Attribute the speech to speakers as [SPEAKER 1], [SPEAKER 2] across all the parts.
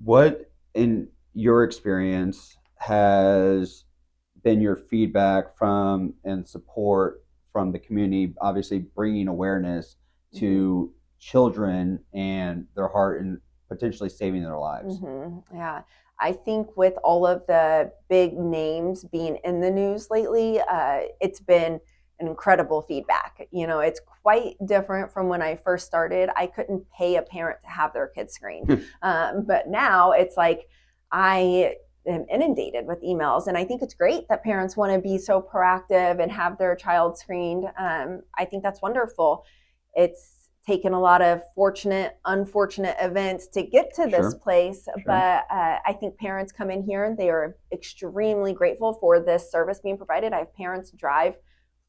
[SPEAKER 1] What, in your experience, has been your feedback from and support from the community, obviously bringing awareness
[SPEAKER 2] Hmm.
[SPEAKER 1] to children and their heart and potentially saving their lives?
[SPEAKER 2] Yeah. I think with all of the big names being in the news lately, it's been an incredible feedback. It's quite different from when I first started. I couldn't pay a parent to have their kids screened. But now it's like I am inundated with emails. And I think it's great that parents want to be so proactive and have their child screened. I think that's wonderful. It's taken a lot of fortunate, unfortunate events to get to this
[SPEAKER 1] Sure,
[SPEAKER 2] place,
[SPEAKER 1] sure.
[SPEAKER 2] but I think parents come in here and they are extremely grateful for this service being provided. I have parents drive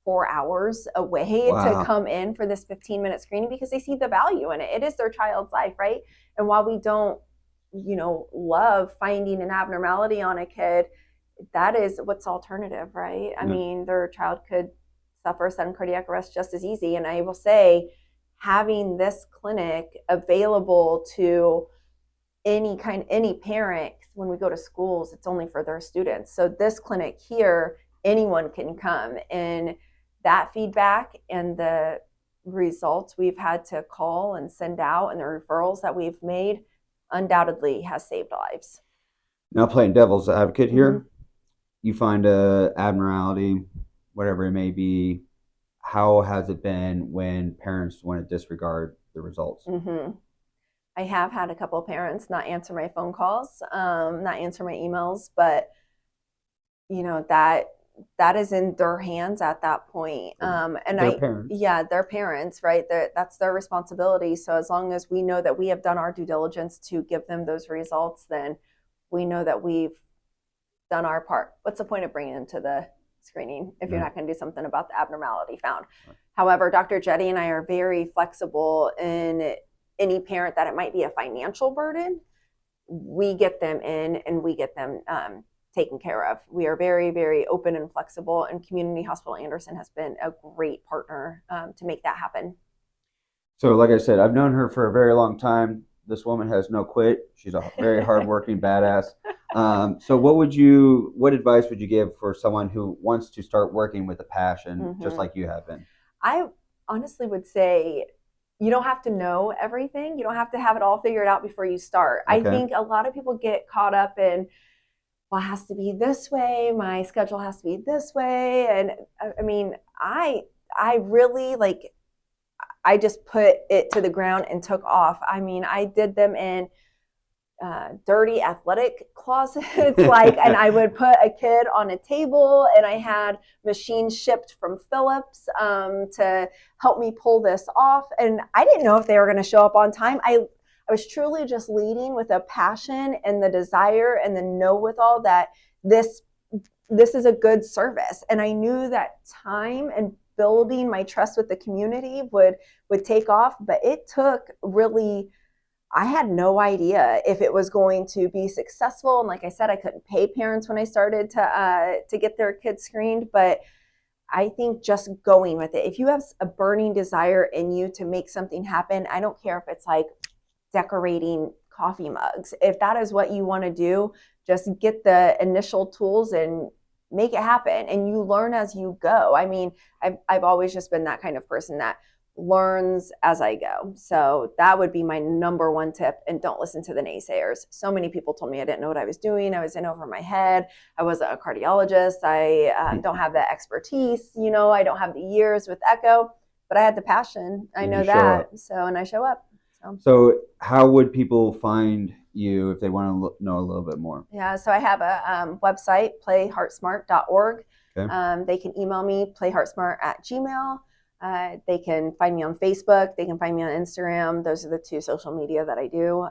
[SPEAKER 2] 4 hours away to
[SPEAKER 1] Wow.
[SPEAKER 2] come in for this 15-minute screening because they see the value in it. It is their child's life, right? And while we don't, love finding an abnormality on a kid, that is what's alternative, right? I
[SPEAKER 1] Yeah.
[SPEAKER 2] mean, their child could suffer sudden cardiac arrest just as easy. And I will say, having this clinic available to any parent, when we go to schools, it's only for their students. So this clinic here, anyone can come, and that feedback and the results we've had to call and send out and the referrals that we've made undoubtedly has saved lives.
[SPEAKER 1] Now, playing devil's advocate
[SPEAKER 2] Mm-hmm.
[SPEAKER 1] here, you find a abnormality, whatever it may be. How has it been when parents want to disregard the results?
[SPEAKER 2] Mm-hmm. I have had a couple of parents not answer my phone calls, not answer my emails, but that is in their hands at that point. And
[SPEAKER 1] Their parents.
[SPEAKER 2] yeah, their parents, right? That's their responsibility. So as long as we know that we have done our due diligence to give them those results, then we know that we've done our part. What's the point of bringing them to the screening if you're
[SPEAKER 1] Yeah.
[SPEAKER 2] not going to do something about the abnormality found? However, Dr. Jetty and I are very flexible in any parent that it might be a financial burden. We get them in and we get them taken care of. We are very, very open and flexible, and Community Hospital Anderson has been a great partner to make that happen.
[SPEAKER 1] So, like I said, I've known her for a very long time. This woman has no quit. She's a very hardworking badass. So, what advice would you give for someone who wants to start working with a passion, just
[SPEAKER 2] Mm-hmm.
[SPEAKER 1] like you have been?
[SPEAKER 2] I honestly would say you don't have to know everything. You don't have to have it all figured out before you start. I
[SPEAKER 1] Okay.
[SPEAKER 2] think a lot of people get caught up in, well, it has to be this way. My schedule has to be this way. And I mean, I really like, I just put it to the ground and took off. I mean, I did them in dirty athletic closets, like, and I would put a kid on a table, and I had machines shipped from Phillips to help me pull this off. And I didn't know if they were going to show up on time. I was truly just leading with a passion and the desire and the know with all that this this is a good service. And I knew that time and building my trust with the community would take off, but it took really, I had no idea if it was going to be successful. And like I said, I couldn't pay parents when I started to get their kids screened. But I think just going with it. If you have a burning desire in you to make something happen, I don't care if it's like decorating coffee mugs. If that is what you want to do, just get the initial tools and make it happen. And you learn as you go. I mean, I've always just been that kind of person that learns as I go. So that would be my number one tip. And don't listen to the naysayers. So many people told me I didn't know what I was doing. I was in over my head. I wasn't a cardiologist. I don't have the expertise. I don't have the years with echo, but I had the passion. I
[SPEAKER 1] And you
[SPEAKER 2] know
[SPEAKER 1] show
[SPEAKER 2] that.
[SPEAKER 1] up.
[SPEAKER 2] So, and I show up. So.
[SPEAKER 1] So, how would people find you if they want to know a little bit more?
[SPEAKER 2] Yeah, so I have a website, playheartsmart.org.
[SPEAKER 1] Okay.
[SPEAKER 2] They can email me, playheartsmart@gmail. They can find me on Facebook. They can find me on Instagram. Those are the two social media that I do.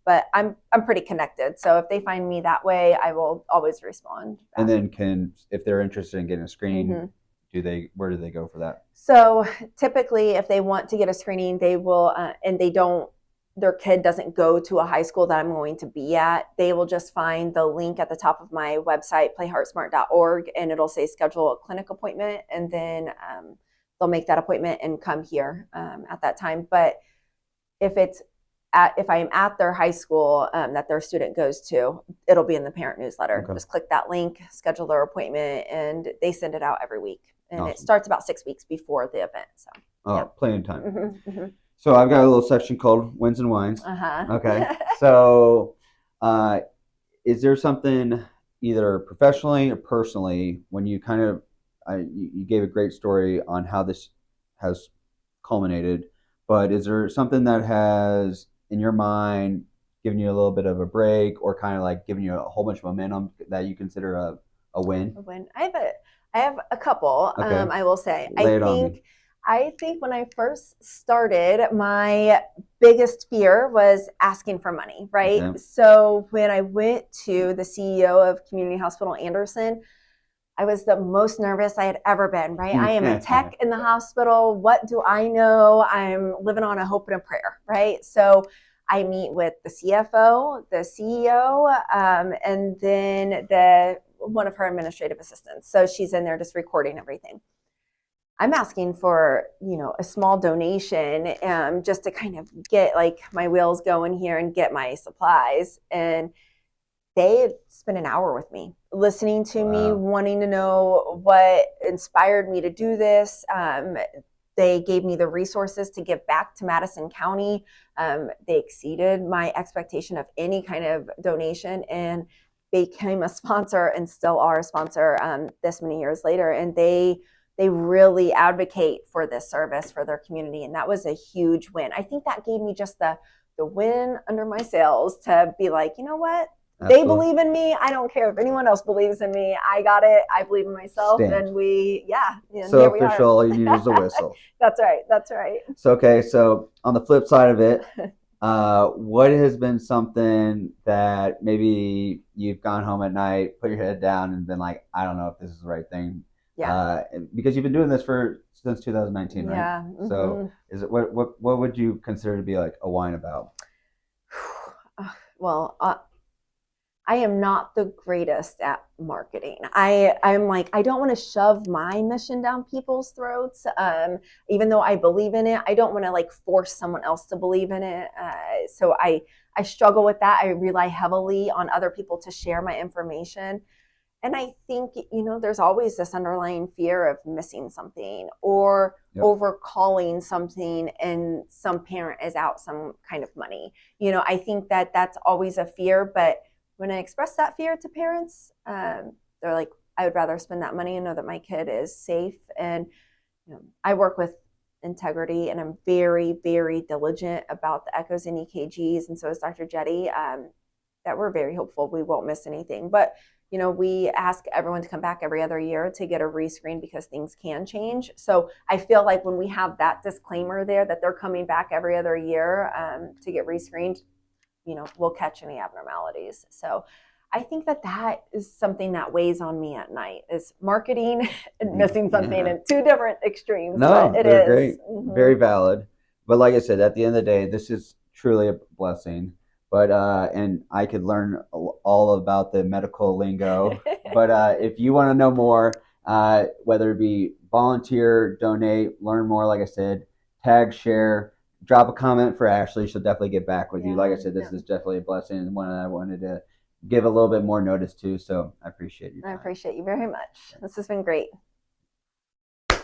[SPEAKER 2] But I'm pretty connected. So if they find me that way, I will always respond
[SPEAKER 1] And
[SPEAKER 2] back.
[SPEAKER 1] then, if they're interested in getting a screening,
[SPEAKER 2] Mm-hmm.
[SPEAKER 1] where do they go for that?
[SPEAKER 2] So typically, if they want to get a screening, they will, and they don't, their kid doesn't go to a high school that I'm going to be at, they will just find the link at the top of my website, playheartsmart.org, and it'll say schedule a clinic appointment. And then they'll make that appointment and come here at that time. But if it's if I am at their high school that their student goes to, it'll be in the parent newsletter.
[SPEAKER 1] Okay.
[SPEAKER 2] Just click that link, schedule their appointment, and they send it out every week. And
[SPEAKER 1] Awesome.
[SPEAKER 2] it starts about 6 weeks before the event. So,
[SPEAKER 1] yeah. Plenty of time.
[SPEAKER 2] Mm-hmm.
[SPEAKER 1] So I've got a little section called Wins and Wines.
[SPEAKER 2] Uh-huh.
[SPEAKER 1] Okay. So is there something either professionally or personally when you kind of, you gave a great story on how this has culminated, but is there something that has in your mind given you a little bit of a break or kind of like giving you a whole bunch of momentum that you consider a win?
[SPEAKER 2] I have a couple.
[SPEAKER 1] Okay.
[SPEAKER 2] I will say.
[SPEAKER 1] Lay it on me.
[SPEAKER 2] I think when I first started, my biggest fear was asking for money, right?
[SPEAKER 1] Okay.
[SPEAKER 2] So when I went to the CEO of Community Hospital Anderson, I was the most nervous I had ever been, right? I am a tech in the hospital. What do I know? I'm living on a hope and a prayer, right? So I meet with the CFO, the CEO, and then one of her administrative assistants. So she's in there just recording everything. I'm asking for, a small donation just to kind of get like my wheels going here and get my supplies. And they spent an hour with me, listening to me, wanting to know what inspired me to do this. They gave me the resources to give back to Madison County. They exceeded my expectation of any kind of donation and became a sponsor and still are a sponsor this many years later. And they really advocate for this service for their community. And that was a huge win. I think that gave me just the win under my sails to be like, you know what? Absolutely. They believe in me. I don't care if anyone else believes in me. I got it. I believe in myself.
[SPEAKER 1] Stamped.
[SPEAKER 2] And
[SPEAKER 1] so official, all you need is a whistle.
[SPEAKER 2] That's right. That's right.
[SPEAKER 1] So on the flip side of it, what has been something that maybe you've gone home at night, put your head down and been like, I don't know if this is the right thing. Yeah. Because you've been doing this since 2019, right? Yeah. Mm-hmm. So is it what would you consider to be like a wine about?
[SPEAKER 2] Well, I am not the greatest at marketing. I'm like, I don't want to shove my mission down people's throats. Even though I believe in it, I don't want to like force someone else to believe in it. So I struggle with that. I rely heavily on other people to share my information. And I think, there's always this underlying fear of missing something or overcalling something and some parent is out some kind of money. I think that that's always a fear. But when I express that fear to parents, they're like, I would rather spend that money and know that my kid is safe. And I work with integrity and I'm very, very diligent about the echoes and EKGs. And so is Dr. Jetty, that we're very hopeful we won't miss anything. But we ask everyone to come back every other year to get a rescreen because things can change. So I feel like when we have that disclaimer there that they're coming back every other year to get rescreened, we'll catch any abnormalities. So I think that is something that weighs on me at night is marketing and missing something in two different extremes.
[SPEAKER 1] No,
[SPEAKER 2] but
[SPEAKER 1] they're great. Mm-hmm. Very valid. But like I said, at the end of the day, this is truly a blessing. But and I could learn all about the medical lingo. But if you want to know more, whether it be volunteer, donate, learn more, like I said, tag, share, drop a comment for Ashley. She'll definitely get back with you. Like I said, this is definitely a blessing and one that I wanted to give a little bit more notice to. So I appreciate you.
[SPEAKER 2] I appreciate you very much. This has been great.